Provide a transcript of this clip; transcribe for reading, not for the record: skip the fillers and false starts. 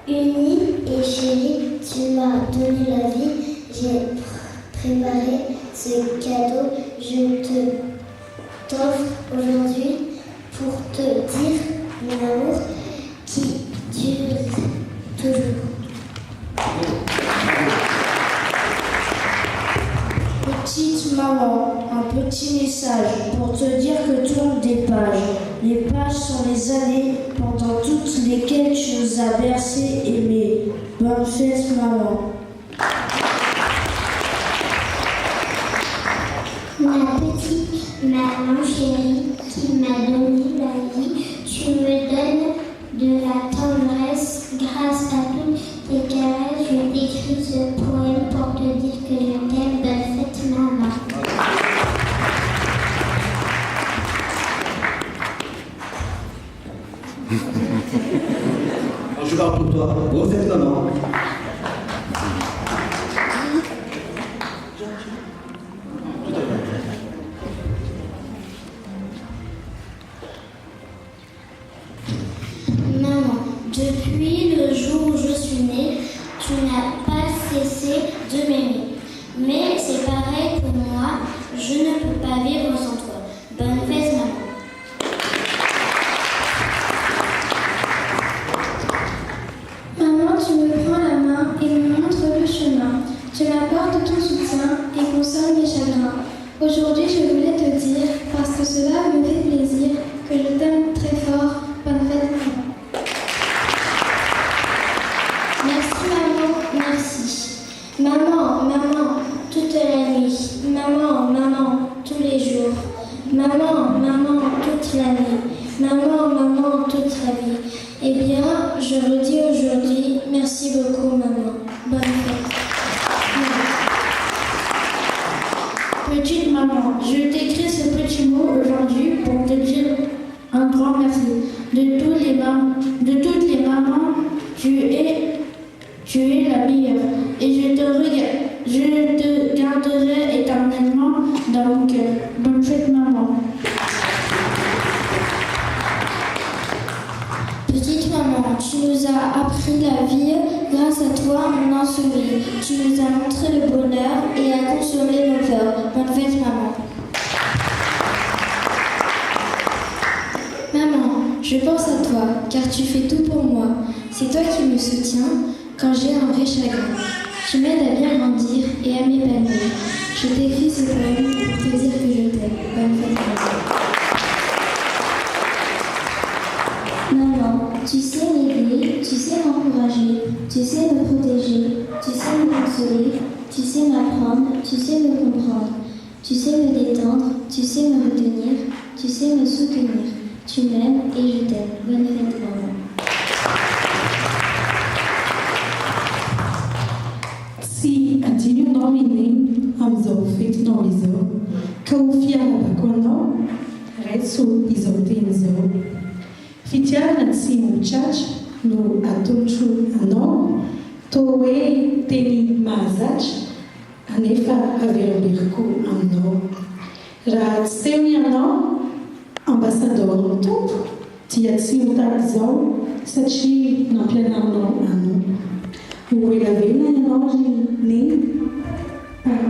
Unie et chérie, tu m'as donné la vie, j'ai préparé ce cadeau, je t'offre aujourd'hui pour te dire mon amour qui dure toujours. Petite maman, un petit message pour te dire que tournent des pages. Les pages sont les années pendant toutes lesquelles tu nous as bercés, aimés. Bonne fête, maman. Ma petite maman chérie qui m'a donné la vie, tu me donnes de la tendresse. Grâce à toutes tes caresses, je t'écris ce poème pour te dire que je t'aime. Bonne fête, maman. Je parle pour toi. Bonne fête, maman. Maman, depuis le jour où je suis née, tu n'as pas cessé de m'aimer. Mais c'est pareil pour moi, je ne peux pas vivre sans toi. Bonne fête, maman. Maman, tu me prends la main et me montres le chemin. Tu m'apportes ton soutien et consoles mes chagrins. Aujourd'hui, je voulais te dire, parce que cela me fait plaisir, que je t'aime très fort. Bonne fête, maman. Merci, maman, merci. Maman, maman, toute la nuit. Maman, maman, tous les jours. Maman, maman, toute l'année. Maman, maman, toute la vie. Eh bien, je redis aujourd'hui, merci beaucoup, maman. Bonne fête. Petite maman, je t'écris ce petit mot aujourd'hui pour te dire un grand merci. De toutes les mamans, tu es la meilleure. Et je te garderai éternellement dans mon cœur. Bonne fête, maman. Petite maman, tu nous as appris la vie, grâce à toi on en sourit. Tu nous as montré le bonheur et as consolé nos cœurs. Bonne fête, maman. Maman, je pense à toi, car tu fais tout pour moi. C'est toi qui me soutiens quand j'ai un vrai chagrin. Tu m'aides à bien grandir et à m'épanouir. Je t'écris ce poème pour te dire que je t'aime. Bonne fête, maman. Maman, tu sais m'aider, tu sais m'encourager, tu sais me protéger, tu sais me consoler, tu sais m'apprendre, tu sais me comprendre, tu sais me détendre, tu sais me retenir, tu sais me soutenir. Tu m'aimes et je t'aime. Bonne fête, maman. Si continue nomine amzo feito nomizo, confiamo quando rezo isotenzo. Fitiar nasi muchach no atochu ano, towe teni mazach, anefa aver birku ano. Ra seuniano ambassador top, tiatsi utazzo, sachi na plenano ano. O Guilherme hoje nem para